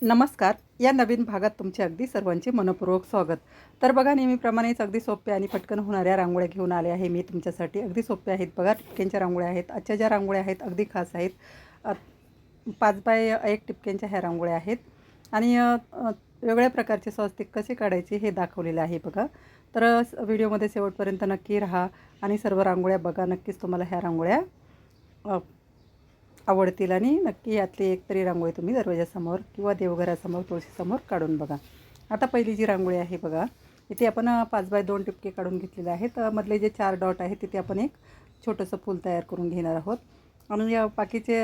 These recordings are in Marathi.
नमस्कार. या नवीन भागात तुमचे अगदी सर्वांचे मनःपूर्वक स्वागत. तर बघा, नेहमीप्रमाणेच अगदी सोप्या आणि पटकन होणाऱ्या रांगोळ्या घेऊन आले आहे मी तुमच्यासाठी. अगदी सोप्या आहेत बघा, टिपक्यांच्या रांगोळ्या आहेत. आजच्या ज्या रांगोळ्या आहेत अगदी खास आहेत. 5 बाय 1 टिपक्यांच्या ह्या रांगोळ्या आहेत आणि वेगवेगळ्या प्रकारचे स्वस्तिक कसे काढायचे हे दाखवलेलं आहे बघा. तर व्हिडिओमध्ये शेवटपर्यंत नक्की राहा आणि सर्व रांगोळ्या बघा. नक्कीच तुम्हाला ह्या रांगोळ्या आवडतील आणि नक्की यातली एक तरी रांगोळी तुम्ही दरवाजासमोर किंवा देवघरासमोर, तुळशीसमोर काढून बघा. आता पहिली जी रांगोळी आहे बघा, इथे आपण 5 बाय 2 टिपके काढून घेतलेले आहेत. मधले जे 4 डॉट आहेत तिथे आपण एक छोटंसं फूल तयार करून घेणार आहोत आणि बाकीचे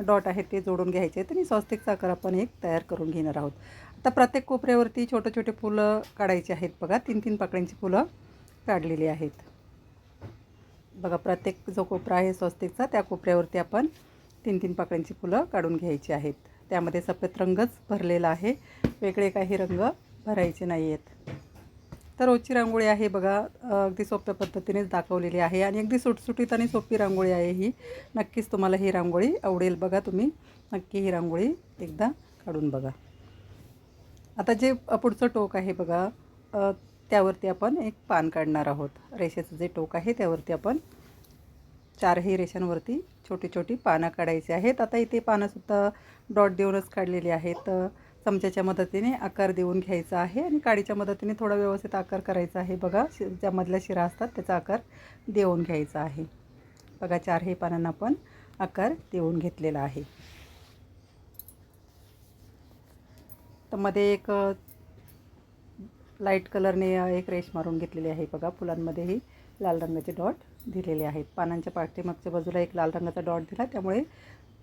डॉट आहेत ते जोडून घ्यायचे आहेत आणि स्वस्तिकचा आकार आपण एक तयार करून घेणार आहोत. आता प्रत्येक कोपऱ्यावरती छोटे छोटे फुलं काढायचे आहेत बघा. 3-3 पाकळ्यांची फुलं काढलेली आहेत बघा. प्रत्येक जो कोपरा आहे स्वस्तिकचा त्या कोपऱ्यावरती आपण 3-3 पाकळ्यांची फुलं काढून घ्यायची आहेत. त्यामध्ये सफेद रंगच भरलेला आहे, वेगळे काही रंग भरायचे नाही आहेत. तर रोजची रांगोळी आहे बघा, अगदी सोप्या पद्धतीनेच दाखवलेली आहे आणि अगदी सुटसुटीत आणि सोपी रांगोळी आहे ही. नक्कीच तुम्हाला ही रांगोळी आवडेल बघा. तुम्ही नक्की ही रांगोळी एकदा काढून बघा. आता जे पुढचं टोक आहे बघा, त्यावरती आपण एक पान काढणार आहोत. रेषेचं जे टोक आहे त्यावरती आपण 4ही रेषांवरती छोटी छोटी पानं काढायची आहेत. आता इथे पानंसुद्धा डॉट देऊनच काढलेली आहेत. चमच्याच्या मदतीने आकार देऊन घ्यायचा आहे आणि काडीच्या मदतीने थोडा व्यवस्थित आकार करायचा आहे बघा. ज्यामधल्या शिरा असतात त्याचा आकार देऊन घ्यायचा आहे बघा. 4ही पानांना आपण आकार देऊन घेतलेला आहे. तर मध्ये एक लाईट कलरने एक रेष मारून घेतलेली आहे बघा. फुलांमध्येही लाल रंगाचे डॉट दिलेले आहेत. पानांच्या पाठीमागच्या बाजूला एक लाल रंगाचा डॉट दिला, त्यामुळे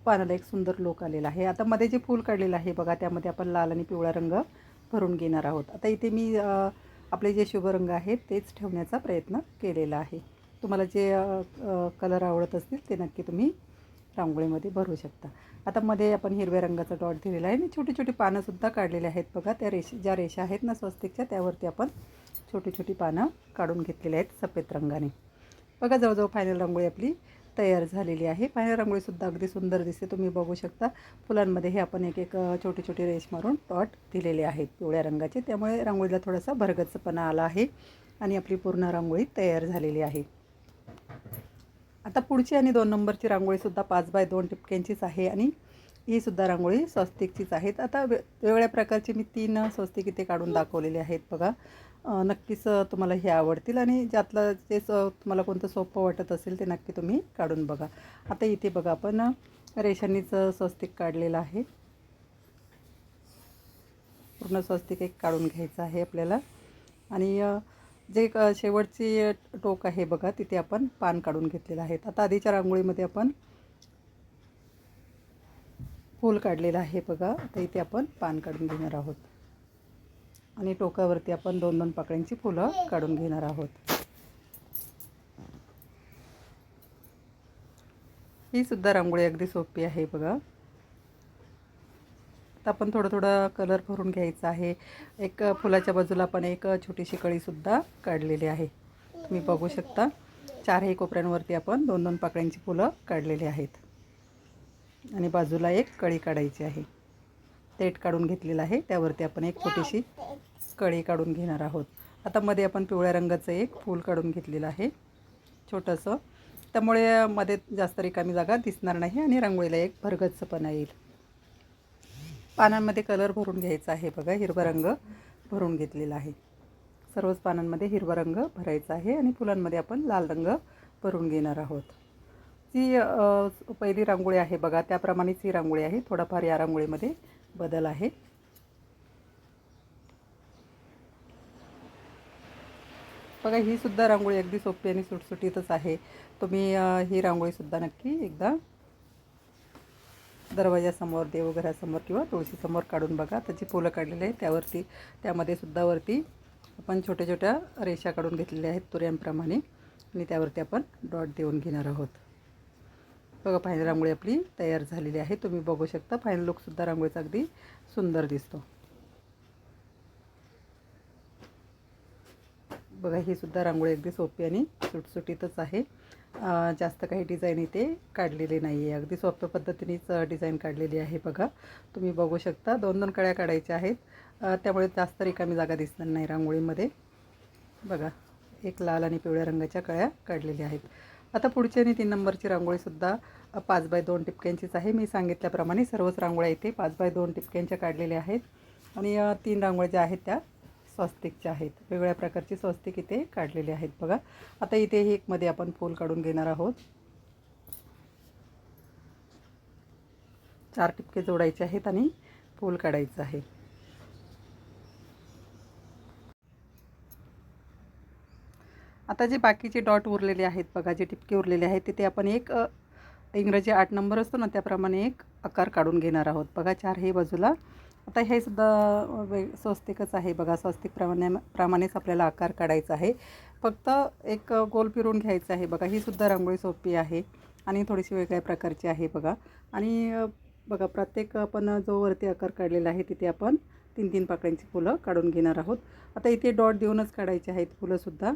पानाला एक सुंदर लुक आलेला आहे. आता मध्ये जे फूल काढलेलं आहे बघा, त्यामध्ये आपण लाल आणि पिवळा रंग भरून घेणार आहोत. आता इथे मी आपले जे शुभ रंग आहेत तेच ठेवण्याचा प्रयत्न केलेला आहे. तुम्हाला जे कलर आवडत असतील ते नक्की तुम्ही रांगोळीमध्ये भरू शकता. आता मध्ये आपण हिरव्या रंगाचा डॉट दिलेला आहे आणि छोटी छोटी पानंसुद्धा काढलेली आहेत बघा. त्या ज्या रेषा आहेत ना स्वस्तिकच्या, त्यावरती आपण छोटी छोटी पानं काढून घेतलेली आहेत सफेद रंगाने बघा. जवळजवळ फायनल रांगोळी आपली तयार झालेली आहे. फायनल रांगोळीसुद्धा अगदी सुंदर दिसते, तुम्ही बघू शकता. फुलांमध्ये हे आपण एक एक छोटी छोटी रेष मारून डॉट दिलेले आहेत पिवळ्या रंगाचे, त्यामुळे रांगोळीला थोडासा भरगच्चपणा आला आहे आणि आपली पूर्ण रांगोळी तयार झालेली आहे. आता पुढची आणि 2 नंबरची रांगोळीसुद्धा 5 बाय 2 टिपक्यांचीच आहे आणि ही सुद्धा रांगोळी स्वस्तिकचीच आहेत. आता वेगवेगळ्या प्रकारचे मी 3 स्वस्तिक इथे काढून दाखवलेले आहेत बघा. नक्कीच तुम्हाला हे आवडतील आणि ज्यातलं जे तुम्हाला सोपं वाटत असेल ते नक्की तुम्ही काढून बघा. आता इथे बघा आपण रेषांनीच स्वस्तिक काढलेलं आहे. पूर्ण स्वस्तिक एक काढून घ्यायचं आहे आपल्याला आणि जे शेवटची टोक आहे बघा, तिथे आपण पान काढून घेतलेलं आहे. आता आधीच्या रांगोळीमध्ये आपण फूल काढलेलं आहे बघा. आता इथे आपण पान काढून घेणार आहोत आणि टोकावरती आपण 2-2 पाकळ्यांची फुलं काढून घेणार आहोत. ही सुद्धा रांगोळी अगदी सोपी आहे बघा. आता आपण थोडं थोडं कलर भरून घ्यायचा आहे. एक फुलाच्या बाजूला आपण एक छोटीशी कळीसुद्धा काढलेली आहे, तुम्ही बघू शकता. 4ही कोपऱ्यांवरती आपण 2-2 पाकळ्यांची फुलं काढलेली आहेत आणि बाजूला एक कळी काढायची आहे. तेट काढून घेतलेलं आहे, त्यावरती आपण एक छोटीशी कळी काढून घेणार आहोत. आता मध्ये आपण पिवळ्या रंगाचं एक फूल काढून घेतलेलं आहे छोटंसं, त्यामुळे मध्ये जास्त रिकामी जागा दिसणार नाही आणि रांगोळीला एक भरगच्चपणा येईल. पानांमध्ये कलर भरून घ्यायचा आहे बघा. हिरवा रंग भरून घेतलेला आहे. सर्वच पानांमध्ये हिरवा रंग भरायचा आहे आणि फुलांमध्ये आपण लाल रंग भरून घेणार आहोत. जी पहिली रांगोळी आहे बघा, त्याप्रमाणेच ही रांगोळी आहे. थोडाफार या रांगोळीमध्ये बदल आहे बघा. ही सुद्धा रांगोळी अगदी सोपी आणि सुटसुटीतच आहे. तुम्ही ही रांगोळीसुद्धा नक्की एकदा दरवाजासमोर, देवघरासमोर किंवा तुळशीसमोर काढून बघा. त्याची फुलं काढलेली आहे, त्यामध्ये सुद्धा वरती आपण छोट्या छोट्या रेषा काढून घेतलेल्या आहेत तुऱ्यांप्रमाणे आणि त्यावरती आपण डॉट देऊन घेणार आहोत बघा. फायनल रांगोळी आपली तयार झालेली आहे, तुम्ही बघू शकता. फायनल लुकसुद्धा रांगोळीचा अगदी सुंदर दिसतो बघा. ही सुद्धा रांगोळी अगदी सोपी आणि सुटसुटीतच आहे. जास्त काही डिझाईन इथे काढलेली नाही आहे. अगदी सोप्या पद्धतीनेच डिझाईन काढलेली आहे बघा. तुम्ही बघू शकता 2-2 कळ्या काढायच्या आहेत. त्यामुळे जास्त रिकामी जागा दिसणार नाही रांगोळीमध्ये. बघा, एक लाल आणि पिवळ्या रंगाच्या कळ्या काढलेल्या आहेत. आता पुढची आणि 3 नंबरची रांगोळीसुद्धा 5x2 टिपक्यांचीच आहे. मी सांगितल्याप्रमाणे सर्वच रांगोळ्या इथे 5x2 टिपक्यांच्या काढलेल्या आहेत. आणि 3 रांगोळ्या ज्या आहेत त्या स्वस्तिकच्या आहेत. वेगवेगळ्या प्रकारची स्वस्तिक इथे काढलेली आहेत बघा. आता इथे एक मध्ये आपण फूल काढून घेणार आहोत. 4 टिपके जोडायचे आहेत आणि फूल काढायचं आहे. आता जे बाकीचे डॉट उरलेले आहेत बघा, जे टिपके उरलेले आहेत तिथे आपण एक इंग्रजी 8 नंबर असतो ना त्याप्रमाणे एक आकार काढून घेणार आहोत बघा. 4 हे बाजूला. आता हे सुद्धा स्वस्तिकच आहे बघा. स्वस्तिक प्रमाणेच आपल्याला आकार काढायचा आहे. फक्त एक गोल फिरून घ्यायचं आहे बघा. ही सुद्धा रांगोळी सोपी आहे आणि थोडीशी वेगळ्या प्रकारची आहे बघा. आणि बघा, प्रत्येक आपण जो वरती आकार काढलेला आहे तिथे आपण 3-3 पाकळ्यांची फुलं काढून घेणार आहोत. आता इथे डॉट देऊनच काढायचे आहेत फुलंसुद्धा.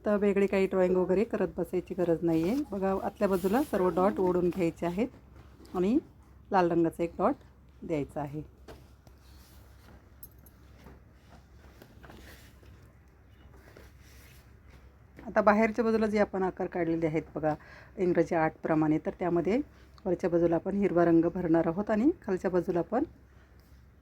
तर वेगळी काही ड्रॉईंग वगैरे करत बसायची गरज नाही आहे बघा. आतल्या बाजूला सर्व डॉट ओढून घ्यायचे आहेत आणि लाल रंगाचा एक डॉट द्यायचा आहे. आता बाहेरच्या बाजूला जे आपण आकार काढलेले आहेत बघा इंग्रजी 8 प्रमाणे, तर त्यामध्ये वरच्या बाजूला आपण हिरवा रंग भरणार आहोत आणि खालच्या बाजूला आपण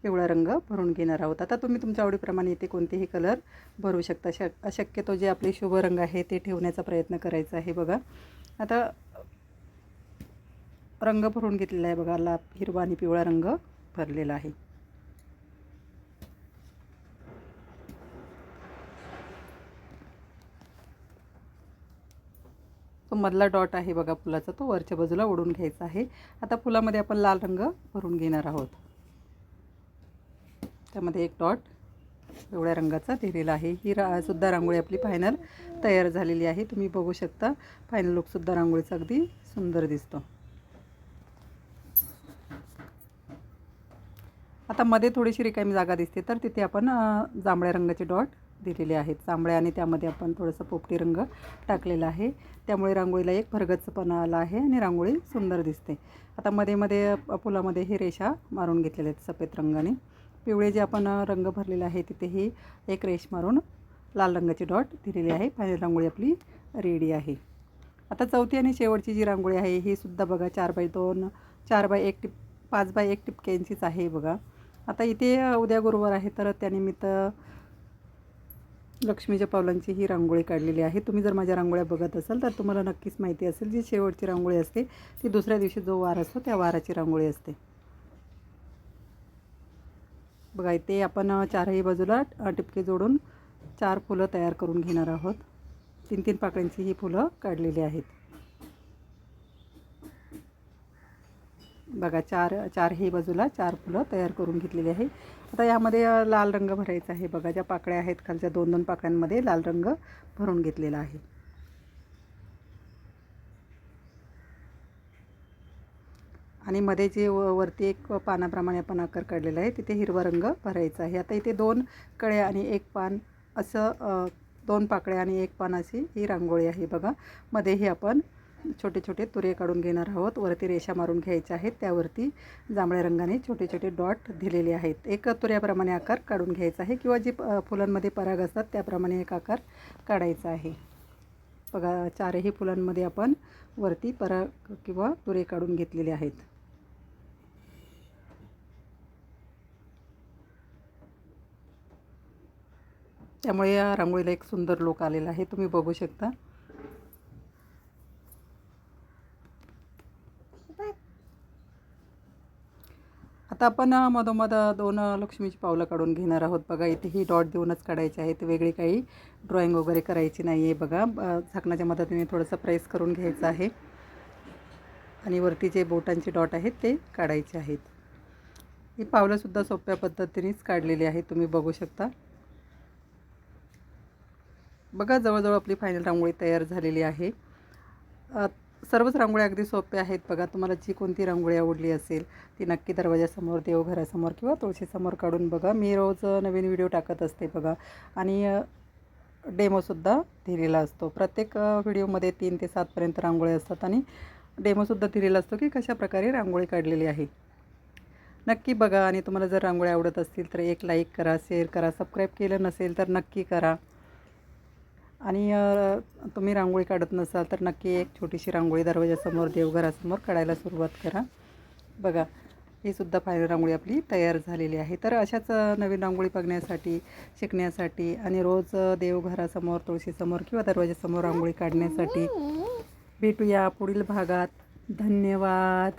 पिवळा रंग भरून घेणार आहोत. आता तुम्ही तुमच्या आवडीप्रमाणे इथे कोणतेही कलर भरू शकता. शक्यतो जे आपले शुभ रंग आहे ते ठेवण्याचा प्रयत्न करायचा आहे बघा. आता रंग भरून घेतलेला आहे बघा. हिरवा आणि पिवळा रंग भरलेला आहे. तो मधला डॉट आहे बघा फुलाचा, तो वरच्या बाजूला ओढून घ्यायचा आहे. आता फुलामध्ये आपण लाल रंग भरून घेणार आहोत. त्यामध्ये एक डॉट पिवळ्या रंगाचा दिलेला आहे. ही सुद्धा रांगोळी आपली फायनल तयार झालेली आहे. तुम्ही बघू शकता फायनल लुकसुद्धा रांगोळीचा अगदी सुंदर दिसतो. आता मध्ये थोडीशी रिकामी जागा दिसते तर तिथे आपण जांभळ्या रंगाचे डॉट दिलेले आहेत. जांभळ्या आणि त्यामध्ये आपण थोडंसं पोपटी रंग टाकलेला आहे. त्यामुळे रांगोळीला एक भरगच्चपणा आला आहे आणि रांगोळी सुंदर दिसते. आता मध्ये फुलामध्ये हे रेषा मारून घेतलेल्या आहेत सफेद रंगाने. पिवळे जे आपण रंग भरलेला आहे तिथेही एक रेष मारून लाल रंगाची डॉट दिलेली आहे. फायनल रांगोळी आपली रेडी आहे. आता चौथी आणि शेवटची जी रांगोळी आहे ही सुद्धा बघा 5x1 टिपक्यांचीच आहे बघा. आता इथे उद्या गुरुवार आहे तर त्यानिमित्त लक्ष्मीच्या पावलांची ही रांगोळी काढलेली आहे. तुम्ही जर माझ्या रांगोळ्या बघत असाल तर तुम्हाला नक्कीच माहिती असेल जी शेवटची रांगोळी असते ती दुसऱ्या दिवशी जो वार असतो त्या वाराची रांगोळी असते बघा. इथे आपण 4ही बाजूला टिपके जोडून 4 फुलं तयार करून घेणार आहोत. 3-3 पाकळ्यांची ही फुलं काढलेली आहेत बघा. 4 ही बाजूला 4 फुलं तयार करून घेतलेली आहे. आता यामध्ये लाल रंग भरायचा आहे बघा. ज्या पाकळ्या आहेत खालच्या 2-2 पाकळ्यांमध्ये लाल रंग भरून घेतलेला आहे. आणि मध्ये जे वरती एक पानाप्रमाणे आपण आकार काढलेला आहे तिथे हिरवा रंग भरायचा आहे. आता इथे 2 कळ्या आणि 1 पान असं 2 पाकळ्या आणि 1 पान अशी ही रांगोळी आहे बघा. मध्येही आपण छोटे छोटे तुरे काढून घेणार आहोत. वरती रेषा मारून घ्यायच्या आहेत. त्यावरती जांभळ्या रंगाने छोटे छोटे डॉट दिलेले आहेत. एक तुऱ्याप्रमाणे आकार काढून घ्यायचा आहे किंवा जे फुलांमध्ये पराग असतात त्याप्रमाणे एक आकार काढायचा आहे बघा. 4ही फुलांमध्ये आपण वरती पराग किंवा तुरे काढून घेतलेले आहेत. त्यामुळे या रांगोळीला एक सुंदर लुक आलेला आहे. तुम्ही बघू शकता. आता आपण मधोमध 2 लक्ष्मीची पावलं काढून घेणार आहोत बघा. इथे ही डॉट देऊनच काढायचे आहेत. वेगळी काही ड्रॉईंग वगैरे करायची नाही आहे बघा. झाकणाच्या मदतीने थोडंसं प्रेस करून घ्यायचं आहे आणि वरती जे बोटांचे डॉट आहेत ते काढायचे आहेत. ही पावलंसुद्धा सोप्या पद्धतीनेच काढलेली आहेत. तुम्ही बघू शकता बघा. जवळजवळ आपली फायनल रांगोळी तयार झालेली आहे. सर्वच रांगोळ्या अगदी सोप्या आहेत बघा. तुम्हाला जी कोणती रांगोळी आवडली असेल ती नक्की दरवाजासमोर, देवघरासमोर किंवा तुळशीसमोर काढून बघा. मी रोज नवीन व्हिडिओ टाकत असते बघा. आणि डेमोसुद्धा दिलेला असतो. प्रत्येक व्हिडिओमध्ये 3 ते 7पर्यंत रांगोळी असतात आणि डेमोसुद्धा दिलेला असतो की कशाप्रकारे रांगोळी काढलेली आहे. नक्की बघा आणि तुम्हाला जर रांगोळी आवडत असतील तर एक लाईक करा, शेअर करा, सबस्क्राईब केलं नसेल तर नक्की करा. आणि तुम्ही रांगोळी काढत नसाल तर नक्की एक छोटीशी रांगोळी दरवाजासमोर, देवघरासमोर काढायला सुरुवात करा. बघा, ही सुद्धा फायनल रांगोळी आपली तयार झालेली आहे. तर अशाच नवीन रांगोळी बघण्यासाठी, शिकण्यासाठी आणि रोज देवघरासमोर, तुळशीसमोर किंवा दरवाजासमोर रांगोळी काढण्यासाठी भेटूया पुढील भागात. धन्यवाद.